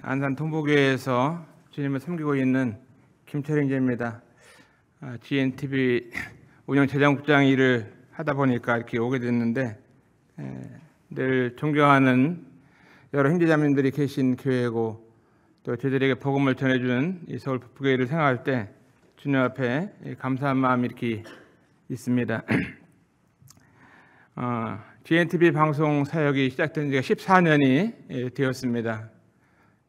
안산 동부교회에서 주님을 섬기고 있는 김철행제입니다. GNTV 운영 재정국장 일을 하다 보니까 이렇게 오게 됐는데, 늘 존경하는 여러 형제자매님들이 계신 교회고, 또 저희들에게 복음을 전해주는 이 서울 북부교회를 생각할 때 주님 앞에 감사한 마음이 이렇게 있습니다. GNTV 방송 사역이 시작된 지가 14년이 되었습니다.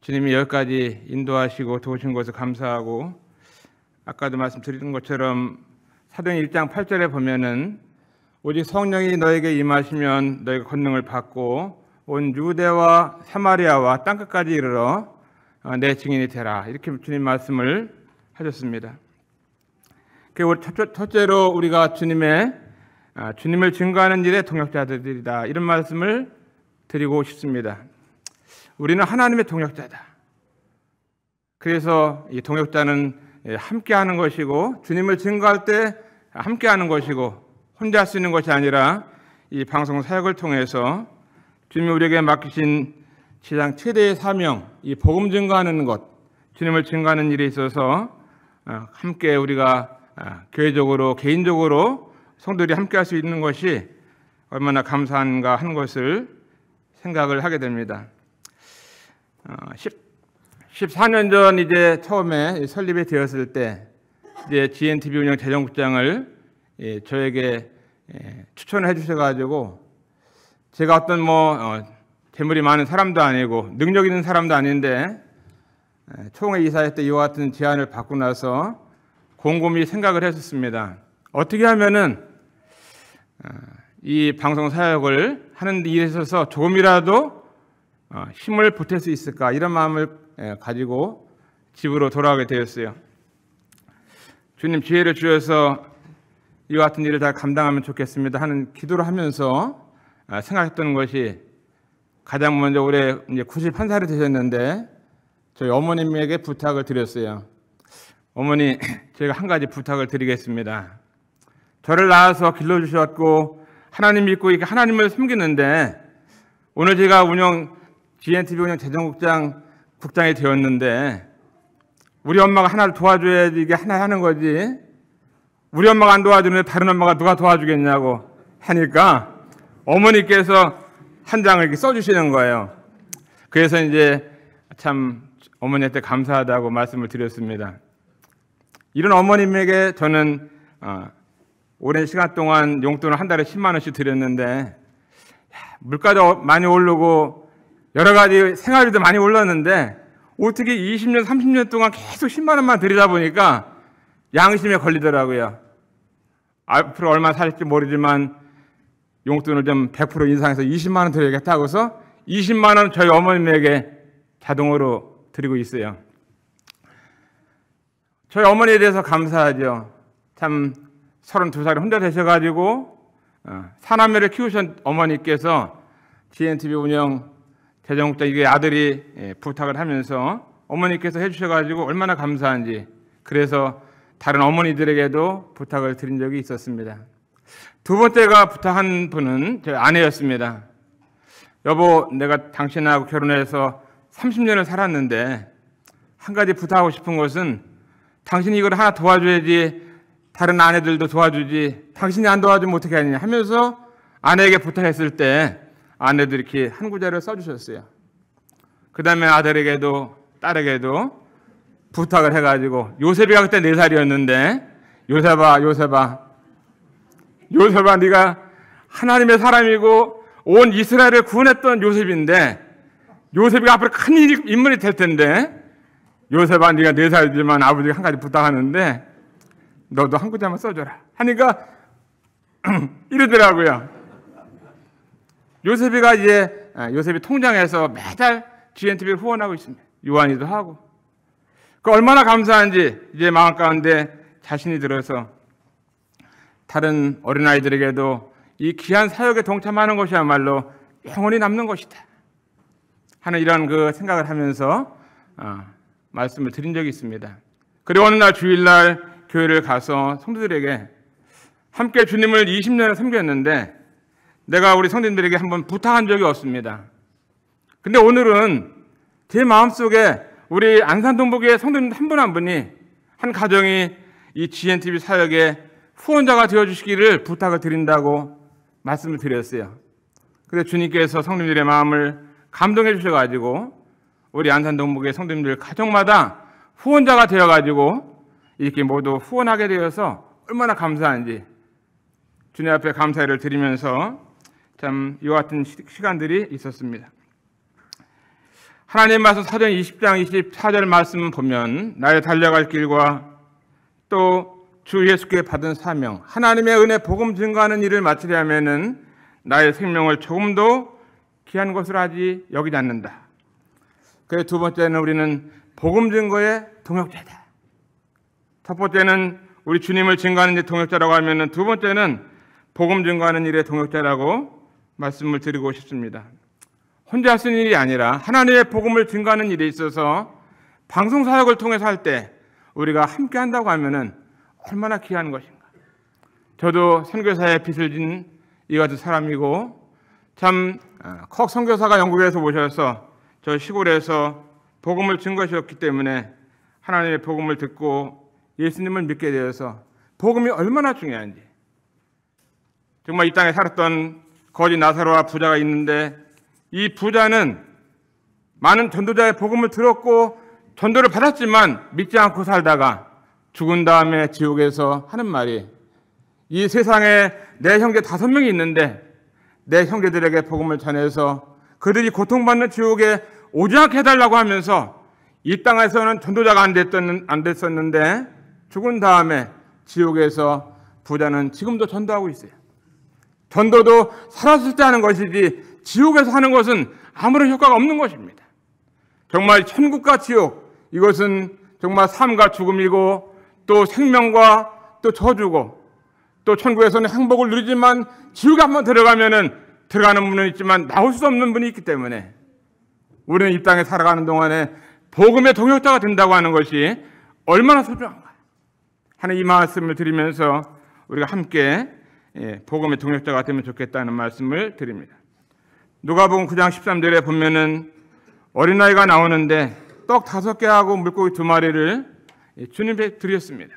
주님이 여기까지 인도하시고 도우신 것을 감사하고, 아까도 말씀드린 것처럼 사도행 1장 8절에 보면은 오직 성령이 너에게 임하시면 너희가 권능을 받고 온 유대와 사마리아와 땅끝까지 이르러 내 증인이 되라, 이렇게 주님 말씀을 하셨습니다. 첫째로 우리가 주님을 증거하는 일에 동역자들이다, 이런 말씀을 드리고 싶습니다. 우리는 하나님의 동역자다. 그래서 이 동역자는 함께하는 것이고, 주님을 증거할 때 함께하는 것이고, 혼자 할 수 있는 것이 아니라 이 방송 사역을 통해서 주님이 우리에게 맡기신 세상 최대의 사명, 이 복음 증거하는 것, 주님을 증거하는 일에 있어서 함께 우리가 교회적으로, 개인적으로 성도들이 함께 할 수 있는 것이 얼마나 감사한가 하는 것을 생각을 하게 됩니다. 14년 전 이제 처음에 설립이 되었을 때 이제 GNTV 운영 재정국장을 저에게 추천을 해주셔가지고, 제가 어떤 재물이 많은 사람도 아니고 능력 있는 사람도 아닌데 총회 이사회 때 이와 같은 제안을 받고 나서 곰곰이 생각을 했었습니다. 어떻게 하면은 이 방송 사역을 하는 일에 있어서 조금이라도 힘을 보탤 수 있을까, 이런 마음을 가지고 집으로 돌아가게 되었어요. 주님 지혜를 주셔서 이와 같은 일을 다 감당하면 좋겠습니다 하는 기도를 하면서 생각했던 것이, 가장 먼저 올해 이제 91살이 되셨는데 저희 어머님에게 부탁을 드렸어요. 어머니, 제가 한 가지 부탁을 드리겠습니다. 저를 낳아서 길러주셨고 하나님 믿고 이렇게 하나님을 섬기는데, 오늘 제가 GNTV 운영 재정국장이 되었는데, 우리 엄마가 하나를 도와줘야지 이게 하나 하는 거지, 우리 엄마가 안 도와주는데 다른 엄마가 누가 도와주겠냐고 하니까 어머니께서 한 장을 이렇게 써주시는 거예요. 그래서 이제 참 어머니한테 감사하다고 말씀을 드렸습니다. 이런 어머님에게 저는 오랜 시간 동안 용돈을 한 달에 10만 원씩 드렸는데, 물가도 많이 오르고 여러 가지 생활비도 많이 올랐는데 어떻게 20년, 30년 동안 계속 10만 원만 드리다 보니까 양심에 걸리더라고요. 앞으로 얼마 살지 모르지만 용돈을 좀 100% 인상해서 20만 원 드려야겠다고 해서 20만 원 저희 어머님에게 자동으로 드리고 있어요. 저희 어머니에 대해서 감사하죠. 참 32살에 혼자 되셔가지고 사남매를 키우신 어머니께서 GNTV 운영 재정국장, 이게 아들이 부탁을 하면서 어머니께서 해주셔가지고 얼마나 감사한지, 그래서 다른 어머니들에게도 부탁을 드린 적이 있었습니다. 두 번째가 부탁한 분은 저희 아내였습니다. 여보, 내가 당신하고 결혼해서 30년을 살았는데 한 가지 부탁하고 싶은 것은, 당신이 이걸 하나 도와줘야지 다른 아내들도 도와주지, 당신이 안 도와주면 어떻게 하느냐 하면서 아내에게 부탁했을 때 아내들이 이렇게 한 구절을 써주셨어요. 그 다음에 아들에게도 딸에게도 부탁을 해가지고, 요셉이가 그때 4살이었는데 요셉아 네가 하나님의 사람이고 온 이스라엘을 구원했던 요셉인데, 요셉이 앞으로 큰 인물이 될 텐데, 요셉아 네가 4살이지만 아버지가 한 가지 부탁하는데 너도 한 구절만 써줘라 하니까 이러더라고요. 요셉이 통장에서 매달 GNTV를 후원하고 있습니다. 유한이도 하고. 그 얼마나 감사한지 이제 마음 가운데 자신이 들어서 다른 어린아이들에게도 이 귀한 사역에 동참하는 것이야말로 영원히 남는 것이다 하는 이런 그 생각을 하면서 말씀을 드린 적이 있습니다. 그리고 어느 날 주일날 교회를 가서 성도들에게 함께 주님을 20년을 섬겼는데 내가 우리 성도님들에게 한번 부탁한 적이 없습니다. 근데 오늘은 제 마음속에 우리 안산동북의 성도님 한 분 한 분이, 한 가정이 이 GNTV 사역에 후원자가 되어주시기를 부탁을 드린다고 말씀을 드렸어요. 그래서 주님께서 성도님들의 마음을 감동해 주셔가지고 우리 안산동북의 성도님들 가정마다 후원자가 되어가지고 이렇게 모두 후원하게 되어서 얼마나 감사한지 주님 앞에 감사를 드리면서 참 이와 같은 시간들이 있었습니다. 하나님 말씀 사전 20장 24절 말씀 보면 나의 달려갈 길과 또 주 예수께 받은 사명, 하나님의 은혜 복음 증거하는 일을 마치려면은 나의 생명을 조금도 귀한 것으로 하지 여기지 않는다. 그래서 두 번째는 우리는 복음 증거의 동역자다. 첫 번째는 우리 주님을 증거하는 일 동역자라고 하면은 두 번째는 복음 증거하는 일의 동역자라고 말씀을 드리고 싶습니다. 혼자 쓰는 일이 아니라 하나님의 복음을 증거하는 일에 있어서 방송 사역을 통해서 할 때 우리가 함께 한다고 하면은 얼마나 귀한 것인가. 저도 선교사의 빚을 진 이 같은 사람이고 참 콕 선교사가 영국에서 오셔서 저 시골에서 복음을 증거하셨기 때문에 하나님의 복음을 듣고 예수님을 믿게 되어서 복음이 얼마나 중요한지, 정말 이 땅에 살았던 거지 나사로와 부자가 있는데 이 부자는 많은 전도자의 복음을 들었고 전도를 받았지만 믿지 않고 살다가 죽은 다음에 지옥에서 하는 말이, 이 세상에 내 형제 5명이 있는데 내 형제들에게 복음을 전해서 그들이 고통받는 지옥에 오지 않게 해달라고 하면서 이 땅에서는 전도자가 안 됐었는데 죽은 다음에 지옥에서 부자는 지금도 전도하고 있어요. 전도도 살았을 때 하는 것이지 지옥에서 하는 것은 아무런 효과가 없는 것입니다. 정말 천국과 지옥, 이것은 정말 삶과 죽음이고 또 생명과 또 저주고, 또 천국에서는 행복을 누리지만 지옥에 한번 들어가면은 들어가는 분은 있지만 나올 수 없는 분이 있기 때문에 우리는 이 땅에 살아가는 동안에 복음의 동역자가 된다고 하는 것이 얼마나 소중한가 하는 이 말씀을 드리면서 우리가 함께 복음의 동역자가 되면 좋겠다는 말씀을 드립니다. 누가복음 9장 13절에 보면은 어린아이가 나오는데 떡 5개하고 물고기 2마리를 주님께 드렸습니다.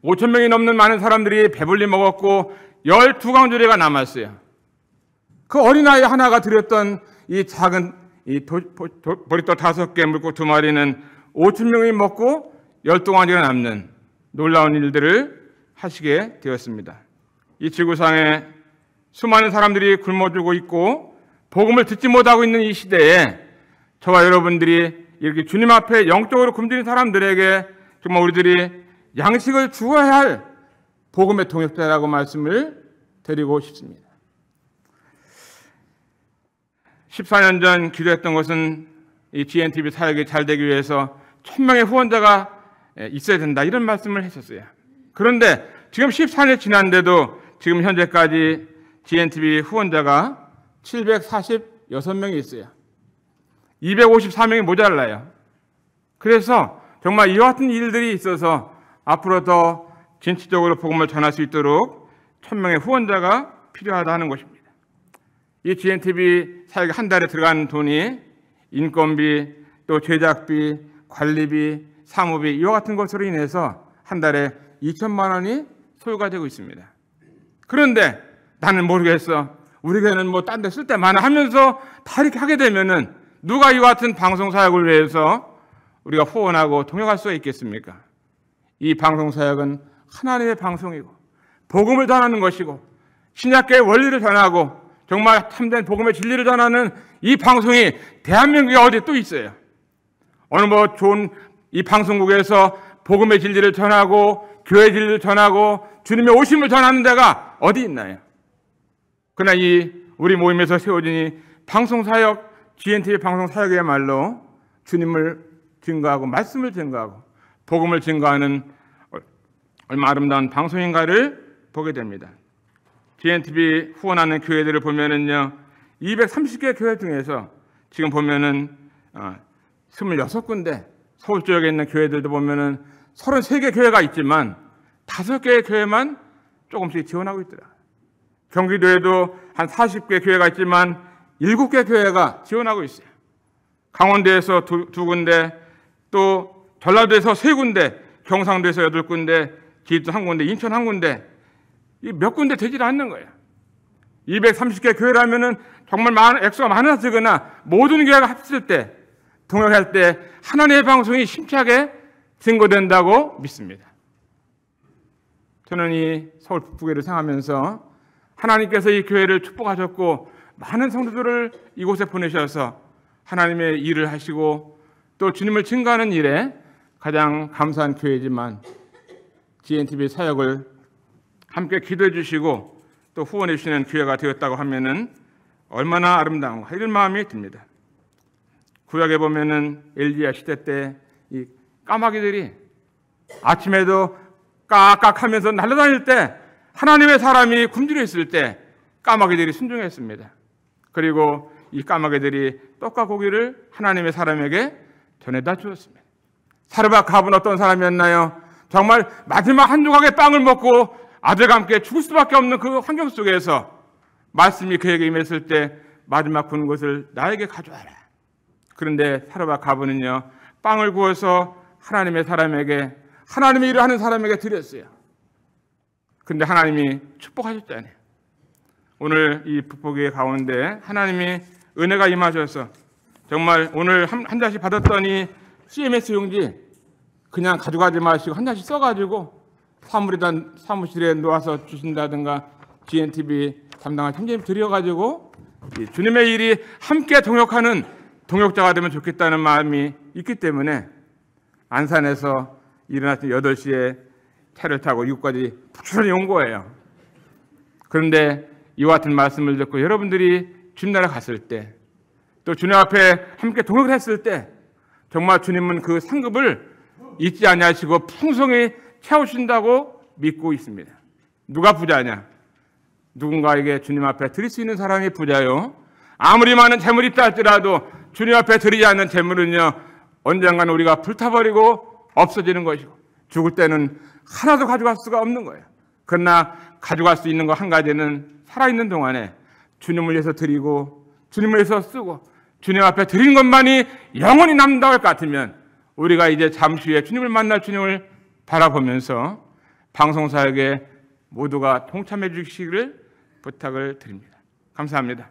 5,000명이 넘는 많은 사람들이 배불리 먹었고 12강조리가 남았어요. 그 어린아이 하나가 드렸던 이 작은 보리떡 5개, 물고기 2마리는 5,000명이 먹고 12강조리가 남는 놀라운 일들을 하시게 되었습니다. 이 지구상에 수많은 사람들이 굶어 죽고 있고 복음을 듣지 못하고 있는 이 시대에 저와 여러분들이 이렇게 주님 앞에 영적으로 굶주린 사람들에게 정말 우리들이 양식을 주어야 할 복음의 동역자라고 말씀을 드리고 싶습니다. 14년 전 기도했던 것은 이 GNTV 사역이 잘 되기 위해서 1,000명의 후원자가 있어야 된다, 이런 말씀을 했었어요. 그런데 지금 14년이 지났는데도 지금 현재까지 GNTV 후원자가 746명이 있어요. 254명이 모자라요. 그래서 정말 이와 같은 일들이 있어서 앞으로 더 진취적으로 복음을 전할 수 있도록 1,000명의 후원자가 필요하다는 것입니다. 이 GNTV 사역에 한 달에 들어가는 돈이 인건비, 또 제작비, 관리비, 사무비, 이와 같은 것으로 인해서 한 달에 2천만 원이 소요가 되고 있습니다. 그런데 나는 모르겠어, 우리 교회는 뭐 딴 데 쓸 데 많아 하면서 다 이렇게 하게 되면은 누가 이와 같은 방송 사역을 위해서 우리가 후원하고 동역할 수가 있겠습니까? 이 방송 사역은 하나님의 방송이고 복음을 전하는 것이고 신약계의 원리를 전하고 정말 참된 복음의 진리를 전하는 이 방송이 대한민국에 어디 또 있어요? 어느 뭐 좋은 이 방송국에서 복음의 진리를 전하고 교회 진리를 전하고 주님의 오심을 전하는 데가 어디 있나요? 그러나 이 우리 모임에서 세워진 이 방송 사역, GNTV 방송 사역이야말로 주님을 증거하고 말씀을 증거하고 복음을 증거하는 얼마나 아름다운 방송인가를 보게 됩니다. GNTV 후원하는 교회들을 보면은요, 230개 교회 중에서 지금 보면은 26군데, 서울 지역에 있는 교회들도 보면은 33개 교회가 있지만 5개의 교회만 조금씩 지원하고 있더라. 경기도에도 한 40개 교회가 있지만 7개 교회가 지원하고 있어요. 강원도에서 두 군데, 또 전라도에서 3군데, 경상도에서 8군데, 제주도 1군데, 인천 1군데, 몇 군데 되질 않는 거예요. 230개 교회라면은 정말 액수가 많아지거나 모든 교회가 합칠 때, 동역할 때 하나님의 방송이 심차게 증거된다고 믿습니다. 저는 이 서울 북부교회를 생각하면서 하나님께서 이 교회를 축복하셨고 많은 성도들을 이곳에 보내셔서 하나님의 일을 하시고 또 주님을 증거하는 일에 가장 감사한 교회지만 GNTV 사역을 함께 기도해 주시고 또 후원해 주시는 교회가 되었다고 하면은 얼마나 아름다운가 이런 마음이 듭니다. 구약에 보면은 엘리야 시대 때 이 까마귀들이 아침에도 깍깍하면서 날아다닐 때 하나님의 사람이 굶주려 있을 때 까마귀들이 순종했습니다. 그리고 이 까마귀들이 떡과 고기를 하나님의 사람에게 전해다 주었습니다. 사르밧 갑은 어떤 사람이었나요? 정말 마지막 한 조각의 빵을 먹고 아들과 함께 죽을 수밖에 없는 그 환경 속에서 말씀이 그에게 임했을 때 마지막 구는 것을 나에게 가져와라. 그런데 사르밧 갑은요 빵을 구워서 하나님의 사람에게 하나님의 일을 하는 사람에게 드렸어요. 그런데 하나님이 축복하셨잖아요. 오늘 이 북부교회 가운데 하나님이 은혜가 임하셔서 정말 오늘 한 잔씩 받았더니 CMS 용지 그냥 가져가지 마시고 한 잔씩 써가지고 사무실에 놓아서 주신다든가 GNTV 담당한 형제님 드려가지고 주님의 일이 함께 동역하는 동역자가 되면 좋겠다는 마음이 있기 때문에 안산에서 일어나서 8시에 차를 타고 이곳까지 부지런히 온 거예요. 그런데 이와 같은 말씀을 듣고 여러분들이 주님나라 갔을 때 또 주님 앞에 함께 동역을 했을 때 정말 주님은 그 상급을 잊지 아니하시고 풍성히 채우신다고 믿고 있습니다. 누가 부자냐? 누군가에게 주님 앞에 드릴 수 있는 사람이 부자요. 아무리 많은 재물이 있다 할지라도 주님 앞에 드리지 않는 재물은요 언젠가는 우리가 불타버리고 없어지는 것이고 죽을 때는 하나도 가져갈 수가 없는 거예요. 그러나 가져갈 수 있는 거 한 가지는 살아있는 동안에 주님을 위해서 드리고 주님을 위해서 쓰고 주님 앞에 드린 것만이 영원히 남는다고 할 것 같으면 우리가 이제 잠시 후에 주님을 만날 주님을 바라보면서 방송사역에 모두가 동참해 주시기를 부탁을 드립니다. 감사합니다.